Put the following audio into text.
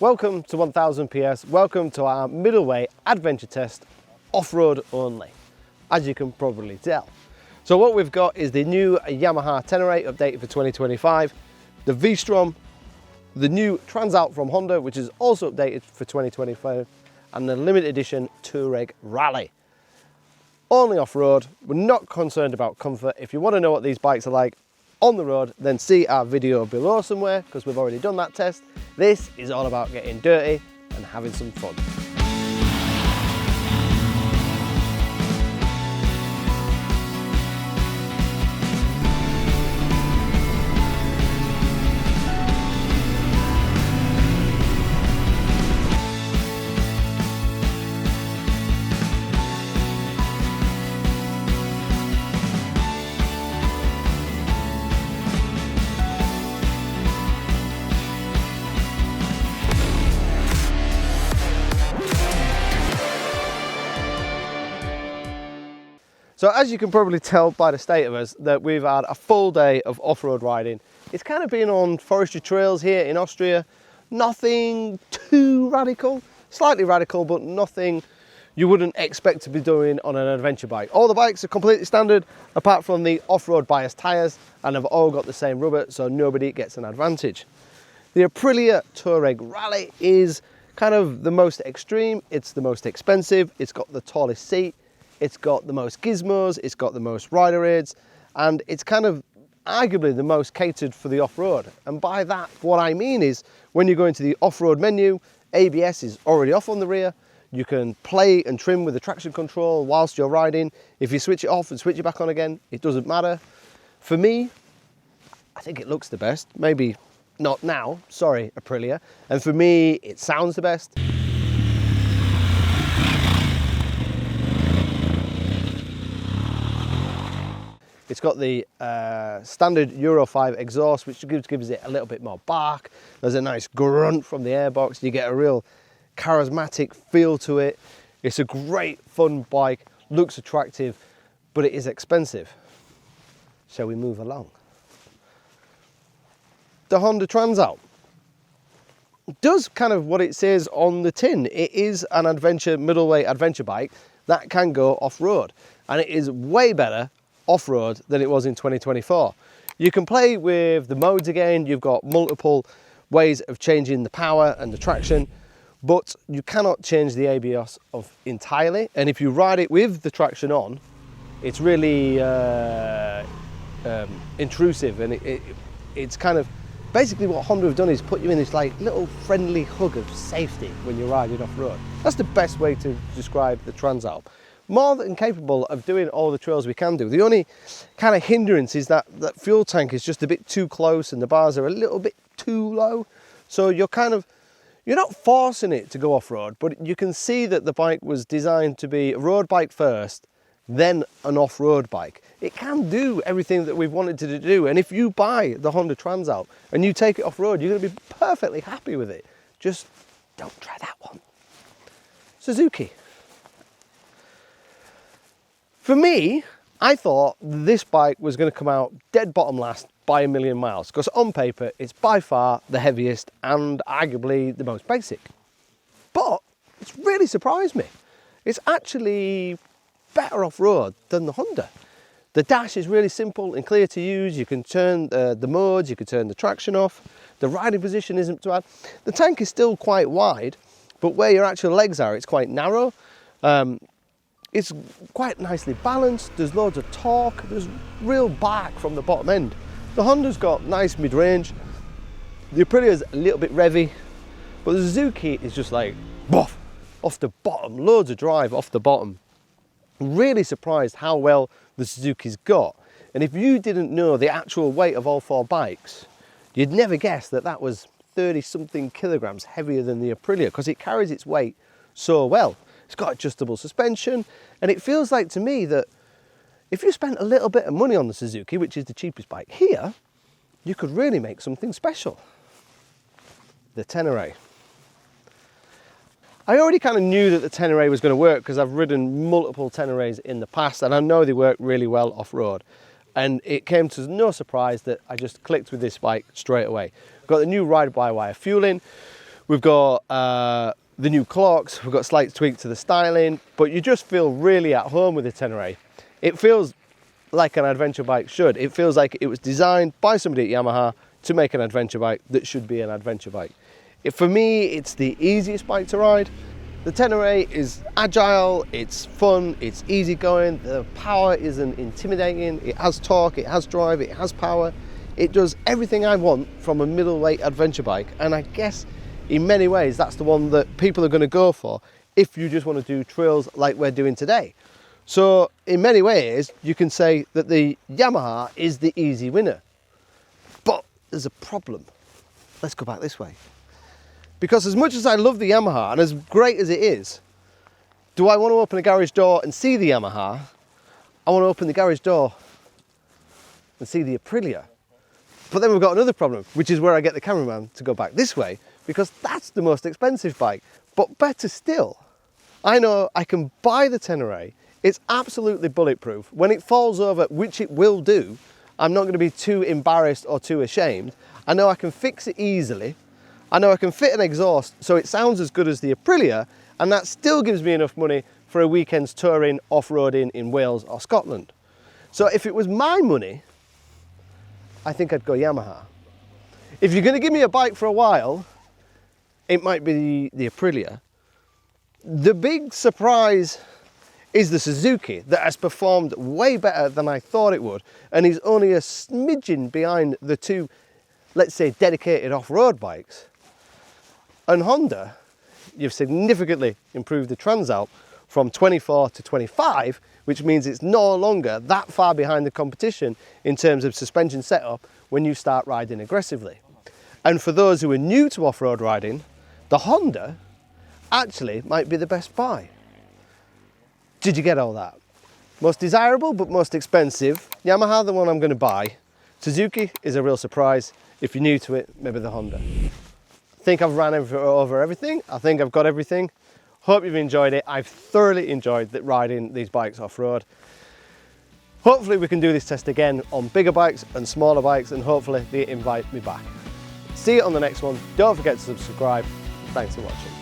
Welcome to 1000 PS, welcome to our middleweight adventure test off-road only, as you can probably tell. So what we've got is the new Yamaha Ténéré updated for 2025, the V-Strom, the new Transalp from Honda, which is also updated for 2025, and the limited edition Tuareg Rally. Only off-road, we're not concerned about comfort. If you want to know what these bikes are like on the road, then see our video below somewhere, because we've already done that test. This is all about getting dirty and having some fun. So as you can probably tell by the state of us, that we've had a full day of off-road riding. It's kind of been on forestry trails here in Austria. Nothing too radical, slightly radical, but nothing you wouldn't expect to be doing on an adventure bike. All the bikes are completely standard, apart from the off-road bias tyres, and have all got the same rubber, so nobody gets an advantage. The Aprilia Tuareg Rally is kind of the most extreme, it's the most expensive, it's got the tallest seat, it's got the most gizmos, it's got the most rider aids, and it's kind of arguably the most catered for the off-road. And by that, what I mean is, when you go into the off-road menu, ABS is already off on the rear. You can play and trim with the traction control whilst you're riding. If you switch it off and switch it back on again, it doesn't matter. For me, I think it looks the best. Maybe not now, sorry Aprilia. And for me, it sounds the best. It's got the standard Euro 5 exhaust, which gives it a little bit more bark. There's a nice grunt from the airbox. You get a real charismatic feel to it. It's a great fun bike, looks attractive, but it is expensive. Shall we move along? The Honda Transalp does kind of what it says on the tin. It is an adventure, middleweight adventure bike that can go off-road, and it is way better off-road than it was in 2024. You can play with the modes again. You've got multiple ways of changing the power and the traction, but you cannot change the ABS entirely. And if you ride it with the traction on, it's really intrusive, and it's kind of basically what Honda have done is put you in this like little friendly hug of safety when you're riding off-road. That's the best way to describe the Transalp. More than capable of doing all the trails we can do. The only kind of hindrance is that fuel tank is just a bit too close and the bars are a little bit too low. So you're not forcing it to go off-road, but you can see that the bike was designed to be a road bike first, then an off-road bike. It can do everything that we've wanted to do. And if you buy the Honda Transalp and you take it off-road, you're going to be perfectly happy with it. Just don't try that one. Suzuki. For me, I thought this bike was going to come out dead bottom last by 1,000,000 miles, because on paper it's by far the heaviest and arguably the most basic. But it's really surprised me. It's actually better off-road than the Honda. The dash is really simple and clear to use. You can turn the modes, you can turn the traction off. The riding position isn't too bad. The tank is still quite wide, but where your actual legs are, it's quite narrow. It's quite nicely balanced, there's loads of torque, there's real bark from the bottom end. The Honda's got nice mid-range, the Aprilia's a little bit revvy, but the Suzuki is just like, boff, off the bottom, loads of drive off the bottom. Really surprised how well the Suzuki's got. And if you didn't know the actual weight of all four bikes, you'd never guess that that was 30-something kilograms heavier than the Aprilia, because it carries its weight so well. It's got adjustable suspension, and it feels like to me that if you spent a little bit of money on the Suzuki, which is the cheapest bike here, you could really make something special. The Ténéré. I already kind of knew that the Ténéré was going to work because I've ridden multiple Ténérés in the past, and I know they work really well off-road. And it came to no surprise that I just clicked with this bike straight away. Got the new ride-by-wire fueling, We've got the new clocks, we've got slight tweaks to the styling, but you just feel really at home with the Ténéré. It feels like an adventure bike should. It feels like it was designed by somebody at Yamaha to make an adventure bike that should be an adventure bike. For me, it's the easiest bike to ride. The Ténéré is agile, it's fun, it's easygoing, the power isn't intimidating, it has torque, it has drive, it has power. It does everything I want from a middleweight adventure bike, and I guess in many ways that's the one that people are going to go for if you just want to do trails like we're doing today. So in many ways you can say that the Yamaha is the easy winner. But there's a problem. Let's go back this way. Because as much as I love the Yamaha and as great as it is, do I want to open a garage door and see the Yamaha? I want to open the garage door and see the Aprilia. But then we've got another problem, which is where I get the cameraman to go back this way, because that's the most expensive bike. But better still, I know I can buy the Ténéré. It's absolutely bulletproof. When it falls over, which it will do, I'm not going to be too embarrassed or too ashamed. I know I can fix it easily. I know I can fit an exhaust so it sounds as good as the Aprilia, and that still gives me enough money for a weekend's touring, off-roading in Wales or Scotland. So if it was my money, I think I'd go Yamaha. If you're going to give me a bike for a while, it might be the Aprilia. The big surprise is the Suzuki that has performed way better than I thought it would, and is only a smidgen behind the two, let's say, dedicated off-road bikes. And Honda, you've significantly improved the Transalp from 24 to 25, which means it's no longer that far behind the competition in terms of suspension setup when you start riding aggressively. And for those who are new to off-road riding, the Honda actually might be the best buy. Did you get all that? Most desirable but most expensive, Yamaha, the one I'm going to buy. Suzuki is a real surprise. If you're new to it, maybe the Honda. I think I've ran over everything. I think I've got everything. Hope you've enjoyed it. I've thoroughly enjoyed riding these bikes off-road. Hopefully we can do this test again on bigger bikes and smaller bikes, and hopefully they invite me back. See you on the next one. Don't forget to subscribe. Thanks for watching.